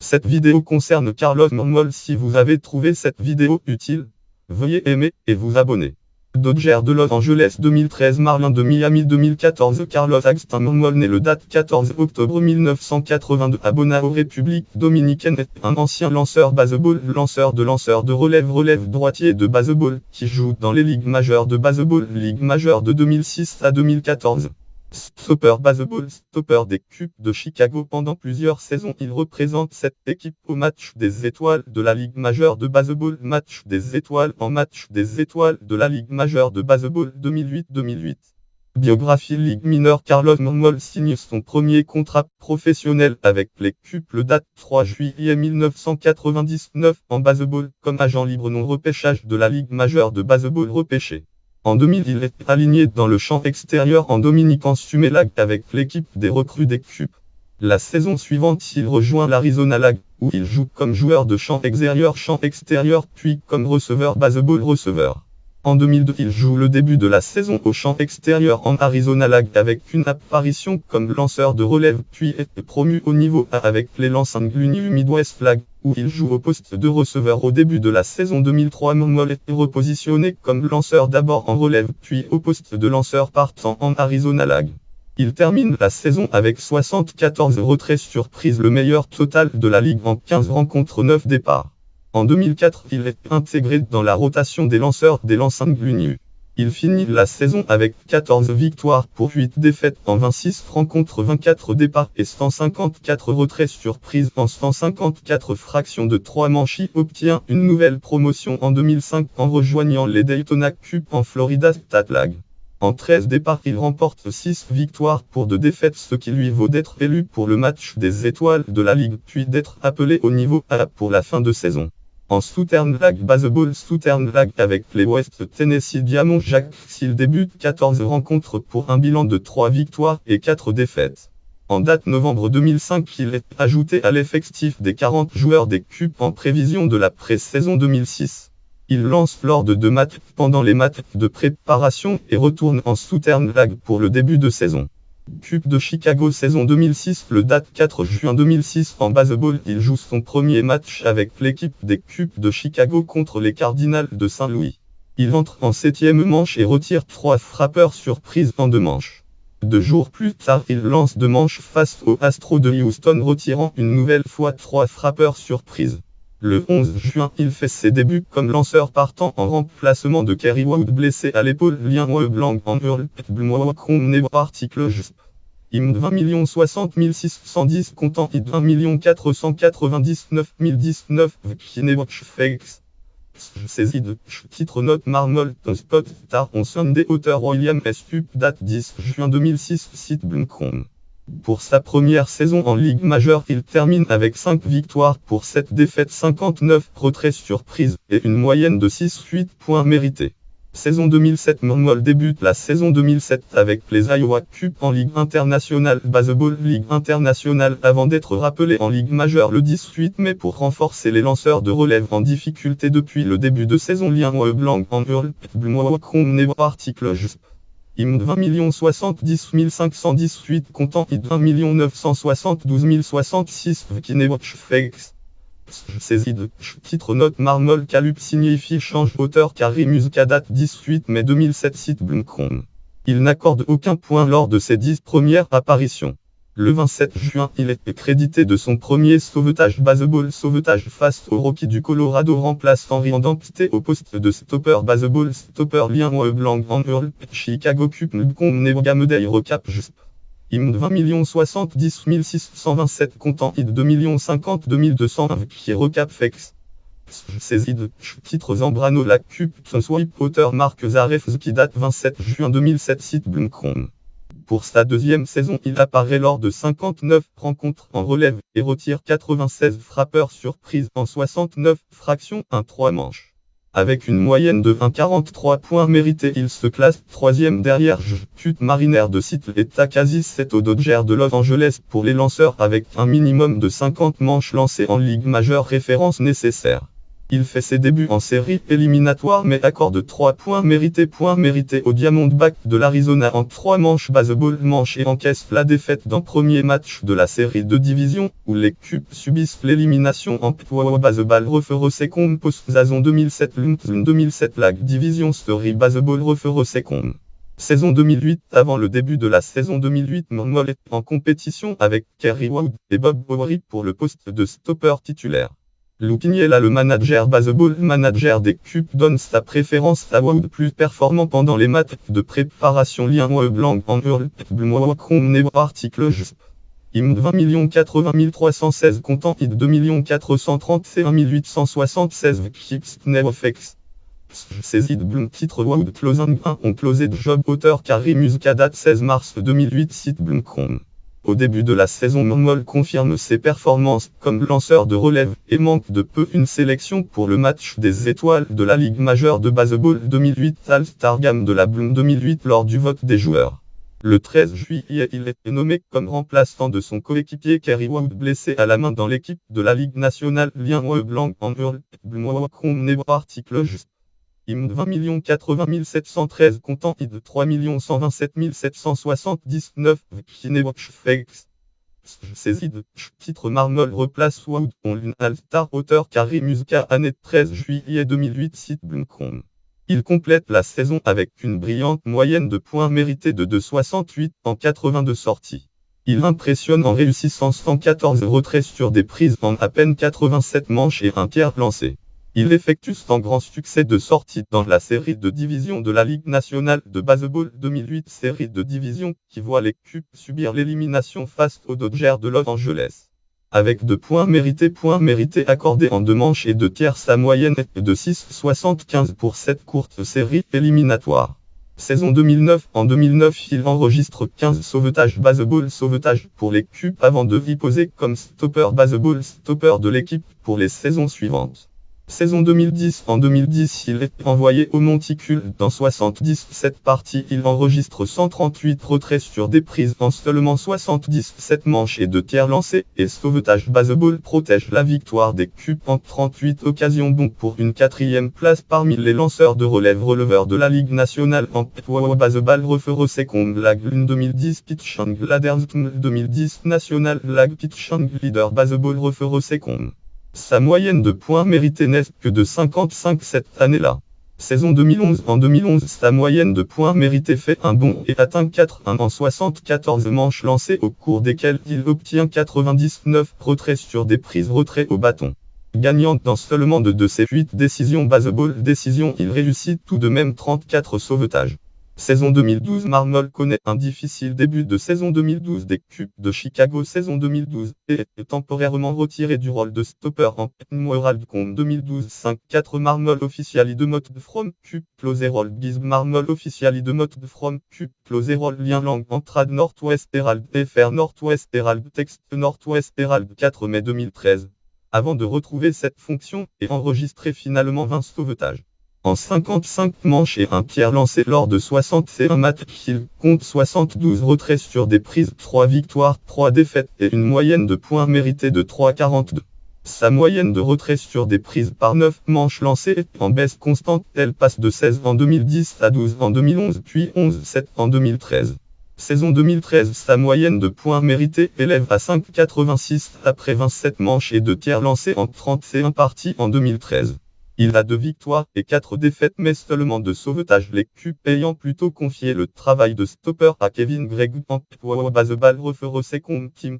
Cette vidéo concerne Carlos Marmol. Si vous avez trouvé cette vidéo utile, veuillez aimer et vous abonner. Dodgers de Los Angeles 2013, Marlins de Miami 2014. Carlos Agustín Marmol né le date 14 octobre 1982 à Bonao, République dominicaine, est un ancien lanceur baseball, lanceur de relève droitier de baseball, qui joue dans les ligues majeures de baseball, Ligue majeure de 2006 à 2014. Stopper baseball, stopper des Cubs de Chicago. Pendant plusieurs saisons, il représente cette équipe au match des étoiles de la Ligue majeure de baseball, match des étoiles de la Ligue majeure de baseball 2008-2008. Biographie Ligue mineure. Carlos Marmol signe son premier contrat professionnel avec les Cubs le date 3 juillet 1999 en baseball, comme agent libre non repêchage de la Ligue majeure de baseball repêché. En 2000, il est aligné dans le champ extérieur en Dominican Sumelag avec l'équipe des recrues des Cubs. La saison suivante, il rejoint l'Arizona Lag, où il joue comme joueur de champ extérieur, puis comme receveur baseball receveur. En 2002, il joue le début de la saison au champ extérieur en Arizona Lag avec une apparition comme lanceur de relève, puis est promu au niveau A avec les Los Angeles Midwest Lag, où il joue au poste de receveur au début de la saison 2003. Marmol est repositionné comme lanceur d'abord en relève, puis au poste de lanceur partant en Arizona Lag. Il termine la saison avec 74 retraits surprises, le meilleur total de la ligue en 15 rencontres, 9 départs. En 2004, il est intégré dans la rotation des lanceurs des Los Angeles. Il finit la saison avec 14 victoires pour 8 défaites en 26 rencontres, 24 départs et 154 retraits surprises en 154 fractions de 3 manches. Il obtient une nouvelle promotion en 2005 en rejoignant les Daytona Cubs en Florida State Lag. En 13 départs, il remporte 6 victoires pour 2 défaites, ce qui lui vaut d'être élu pour le match des étoiles de la Ligue, puis d'être appelé au niveau A pour la fin de saison. En Southern Lag Baseball, Southern Lag avec les West Tennessee Diamondbacks, il débute 14 rencontres pour un bilan de 3 victoires et 4 défaites. En date novembre 2005, il est ajouté à l'effectif des 40 joueurs des Cubs en prévision de la pré-saison 2006. Il lance lors de 2 matchs pendant les matchs de préparation et retourne en Southern Lag pour le début de saison. Cubs de Chicago saison 2006, le date 4 juin 2006 en baseball, il joue son premier match avec l'équipe des Cubs de Chicago contre les Cardinals de Saint-Louis. Il entre en 7e manche et retire 3 frappeurs surprises en 2 manches. 2 jours plus tard, il lance 2 manches face aux Astros de Houston, retirant une nouvelle fois 3 frappeurs surprises. Le 11 juin, il fait ses débuts comme lanceur partant en remplacement de Kerry Wood, blessé à l'épaule. Lien blanc en hurle article JSP. IM 20 60 610 comptant ID 20 499 019 Kinebox Fakes. Saisie de titre note Marmol Spot Star on Sunday auteur William S. Pup date 10 juin 2006 site Blumcom. Pour sa première saison en Ligue majeure, il termine avec 5 victoires pour 7 défaites, 59 retraits surprises et une moyenne de 6,8 points mérités. Saison 2007, Marmol débute la saison 2007 avec les Iowa Cubs en Ligue internationale baseball, Ligue internationale, avant d'être rappelé en Ligue majeure le 18 mai pour renforcer les lanceurs de relève en difficulté depuis le début de saison. Lien blanc en hurle article JSP. IM 20 70 518 comptant ID 1 972 066 Kinebox Fakes. Saisie de titre note Marmol Calup signifie change auteur Carrie Musca date 18 mai 2007 site Blumcom. Il n'accorde aucun point lors de ses 10 premières apparitions. Le 27 juin, il est crédité de son premier sauvetage baseball, sauvetage face aux Rockies du Colorado, remplace Henry Dempsey au poste de stopper baseball, stopper. Lien blanc en hurle Chicago Cubs Blumcom Nebgamedei recap JSP. IM 20 70 627 comptant ID 2 50 201 qui recap Fakes. Saisie de titre Zambrano la Cubs Swipe auteur Marc Zarefsky date 27 juin 2007 site Blumcom. Pour sa deuxième saison, il apparaît lors de 59 rencontres en relève et retire 96 frappeurs surprises en 69 fractions 1-3 manches. Avec une moyenne de 1,43 points mérités, il se classe 3e derrière J.Q. Mariner de Seattle et Takashi Seto aux Dodgers de Los Angeles pour les lanceurs avec un minimum de 50 manches lancées en Ligue majeure, référence nécessaire. Il fait ses débuts en série éliminatoire mais accorde 3 points mérités au Diamondback de l'Arizona en 3 manches baseball manches et encaisse la défaite dans premier match de la série de division, où les Cubs subissent l'élimination en baseball referee second post-saison 2007 lag division story baseball referee second. Saison 2008. Avant le début de la saison 2008, Monmouth est en compétition avec Kerry Wood et Bob Bowery pour le poste de stopper titulaire. Lou Piniella, le baseball manager des Cubs, donne sa préférence à Wood, plus performant pendant les matchs de préparation. Lien blanc en hurle, article JSP. IMD 20 316 comptant ID 2 431 876 Kips Neofex. Saisie de Bloom titre Wood Closing 1 on closed job auteur Carrie Musca date 16 mars 2008 site Bloom.com. Au début de la saison, Monmouth confirme ses performances comme lanceur de relève et manque de peu une sélection pour le match des étoiles de la Ligue majeure de baseball 2008 All-Star Game de la Bloom 2008 lors du vote des joueurs. Le 13 juillet, il est nommé comme remplaçant de son coéquipier Kerry Wood, blessé à la main dans l'équipe de la Ligue nationale. Lien blanc en hurle, article juste. IMD 20 80 713 comptant ID 3 127 779 Kinebox. Saisie de titre Marmol replace Wood on All-Star auteur Carrie Musca année 13 juillet 2008 site Bloom.com. Il complète la saison avec une brillante moyenne de points mérités de 2,68 en 82 sorties. Il impressionne en réussissant 114 retraits sur des prises en à peine 87 manches et un tiers lancé. Il effectue sans grand succès de sorties dans la série de division de la Ligue nationale de baseball 2008, série de division qui voit les Cubs subir l'élimination face aux Dodgers de Los Angeles. Avec 2 points mérités accordés en 2 manches et 2 tiers, sa moyenne est de 6,75 pour cette courte série éliminatoire. Saison 2009. En 2009, il enregistre 15 sauvetages baseball pour les Cubs avant de y poser comme stopper baseball de l'équipe pour les saisons suivantes. Saison 2010. En 2010, il est envoyé au monticule dans 77 parties. Il enregistre 138 retraits sur des prises en seulement 77 manches et 2 tiers lancés. Et sauvetage baseball protège la victoire des Cubs en 38 occasions, bon pour une 4e place parmi les lanceurs de releveurs de la Ligue nationale en baseball referee second lag 2010 pitching ladder 2010 national lag pitching leader baseball referee second. Sa moyenne de points mérités n'est que de 55 cette année-là. Saison 2011. En 2011, sa moyenne de points mérités fait un bond et atteint 4,1 en 74 manches lancées au cours desquelles il obtient 99 retraits sur des prises retraits au bâton. Gagnant dans seulement 2 de ses 8 décisions baseball il réussit tout de même 34 sauvetages. Saison 2012. Marmol connaît un difficile début de saison 2012 des Cubs de Chicago. Saison 2012 et est temporairement retiré du rôle de stopper en World Comp 2012 5-4 Marmol officially demoted from Cubs close role Giz Marmol officially demoted from Cubs close role lien langue entrade Northwest Herald FR Northwest Herald texte Northwest Herald 4 mai 2013. Avant de retrouver cette fonction et enregistrer finalement 20 sauvetages. En 55 manches et un tiers lancé lors de 61 matchs, il compte 72 retraits sur des prises, 3 victoires, 3 défaites et une moyenne de points mérités de 3,42. Sa moyenne de retraits sur des prises par 9 manches lancées est en baisse constante, elle passe de 16 en 2010 à 12 en 2011 puis 11,7 en 2013. Saison 2013, sa moyenne de points mérités élève à 5,86 après 27 manches et 2 tiers lancés en 31 parties en 2013. Il a 2 victoires et 4 défaites mais seulement 2 sauvetages, les Cubs ayant plutôt confié le travail de stopper à Kevin Gregg en baseball referee second team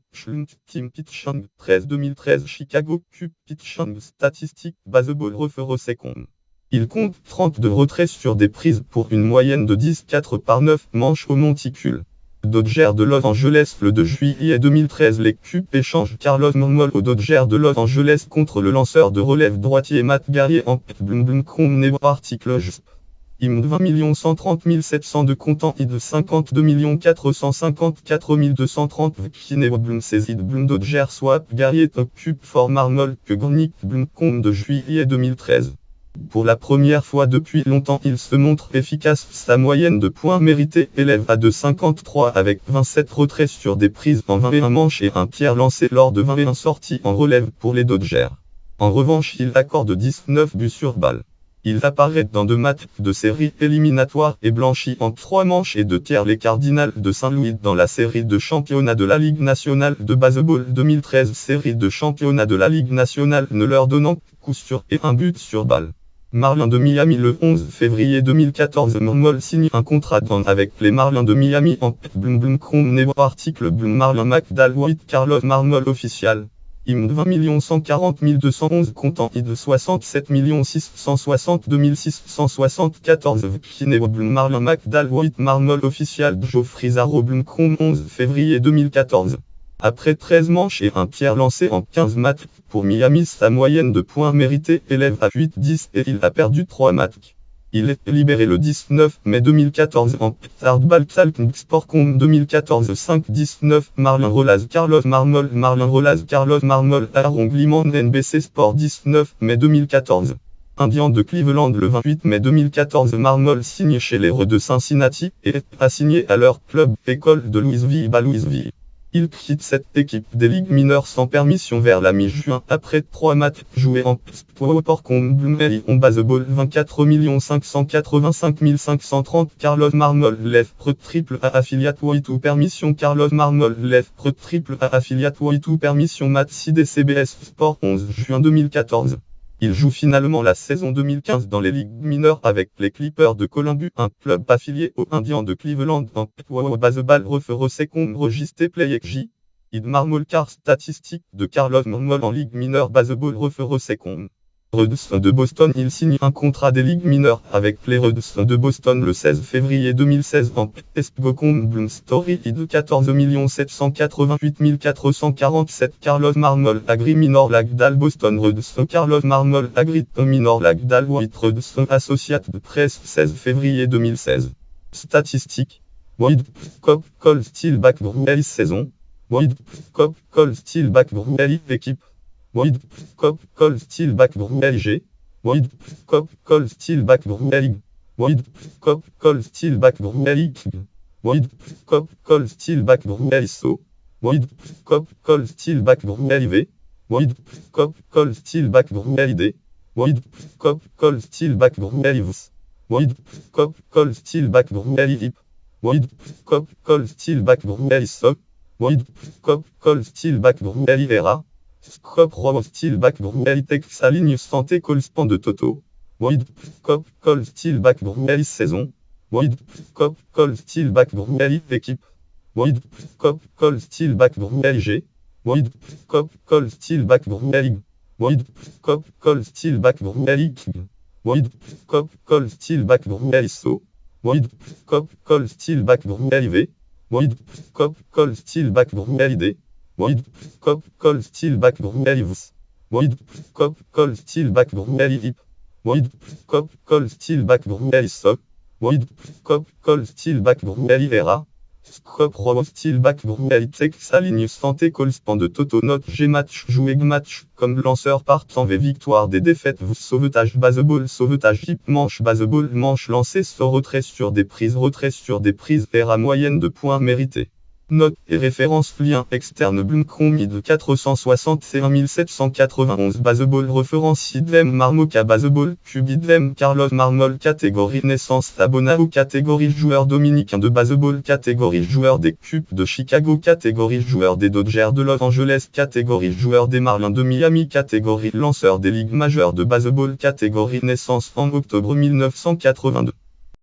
pitching 2013 Chicago Cubs pitching statistiques baseball referee second. Il compte 32 retraits sur des prises pour une moyenne de 10,4 par 9 manches au monticule. Dodgers de Los Angeles. Le 2 juillet 2013, les Cubs échangent Carlos Monmouth aux Dodgers de Los Angeles contre le lanceur de relève droitier Matt Guerrier en Bloom.com article JSP. IMD 20 130 702 comptant ID 52 454 230 Bloom saisie de Bloom Dodgers swap Guerrier top Cube for Marmol que Grnick Bloom.com de juillet 2013. Pour la première fois depuis longtemps, il se montre efficace. Sa moyenne de points mérités élève à 2,53 avec 27 retraits sur des prises en 21 manches et un tiers lancé lors de 21 sorties en relève pour les Dodgers. En revanche, il accorde 19 buts sur balle. Il apparaît dans 2 matchs de série éliminatoire et blanchit en 3 manches et 2 tiers les Cardinals de Saint-Louis dans la série de championnat de la Ligue nationale de baseball 2013, série de championnat de la Ligue nationale ne leur donnant coup sûr et 1 but sur balle. Marlins de Miami le 11 février 2014, Marmol signe un contrat avec les Marlins de Miami en article Marlin McDowell Carlos Marmol official. IMD 20 140 211 comptant ID 67 662 674 Marlin McDowell Marmol official Geoffrey Zaro 11 février 2014. Après 13 manches et un tiers lancé en 15 matchs, pour Miami sa moyenne de points mérités élève à 8-10 et il a perdu 3 matchs. Il est libéré le 19 mai 2014 en Hardball Sportcom 2014 5-19 Marlin Rolaz Carlos Marmol Carlos Marmol Arronglement NBC Sport 19 mai 2014. Indians de Cleveland le 28 mai 2014 Marmol signe chez les Reds de Cincinnati et est assigné à leur club école de Louisville à Louisville. Il quitte cette équipe des ligues mineures sans permission vers la mi-juin après 3 matchs joués en Sportcom en baseball 24 585 530 Carlos Marmol left triple A affiliate to permission Carlos Marmol left triple A affiliate to permission match CDCBS Sport 11 juin 2014. Il joue finalement la saison 2015 dans les ligues mineures avec les Clippers de Columbus, un club affilié aux Indians de Cleveland en baseball second registre play J. Id Marmol car statistique de Carlos Marmol en ligue mineure baseball second. Reds de Boston. Il signe un contrat des ligues mineures avec les Reds de Boston le 16 février 2016 en Bloom Story de 14 788 447 Carlos Marmol Agri Minor Lagdal Boston Reds Carlos Marmol Agri Minor Lagdal White Reds Associate de presse 16 février 2016. Statistiques. Wide Cop Call Steelback Brewery saison. Wide Cop Call Steelback Brewery équipe. Wide Cop Call Steelback Brewery G. Wide Cop Call Steelback Brewery. Wide Cop Call Steelback Brewery King. Wide Cop Call Steelback Brewery So. Wide Cop Call Steelback Brewery V. Wide Cop Call Steelback Brewery D. Wide Cop Call Steelback Brewery Vs. Wide Cop Call Steelback Brewery Hip. Wide Cop Call Steelback Brewery Sock. Wide Cop Call Steelback Brewery Vera. Scop Row Steelback Brewery Texas ligne santé Colspan de Toto. Wide Cop Call Steelback Brewery saison. Wide Cop Call Steelback Brewery équipe. Wide Cop Call Steelback Brewery G. Wide Cop Call Steelback Brewery. Wide Cop Call Steelback Brewery King. Wide Cop Call Steelback Brewery So. Wide Cop Call Steelback Brewery V. Wide Cop Call Steelback Brewery D. Wide Cop Call Steelback Brewery Vs. Wide Cop Call Steelback Brewery Hip. Wide Cop Call Steelback Brewery Sock. Wide Cop Call Steelback Brewery Vera. Scop Row Steelback Brewery Texas ligne santé Colspan de Toto note G match joué match comme lanceur partant V victoire des défaites vous sauvetage hip manche baseball manche lancé sur retrait sur des prises Vera moyenne de points mérités. Note et référence lien externe Bloomcom de 461 791 baseball référence Idem Marmoka baseball cube Idem Carlos Marmol catégorie naissance Abonao catégorie joueur dominicain de baseball catégorie joueur des Cubs de Chicago catégorie joueur des Dodgers de Los Angeles catégorie joueur des Marlins de Miami catégorie lanceur des ligues majeures de baseball catégorie naissance en octobre 1982.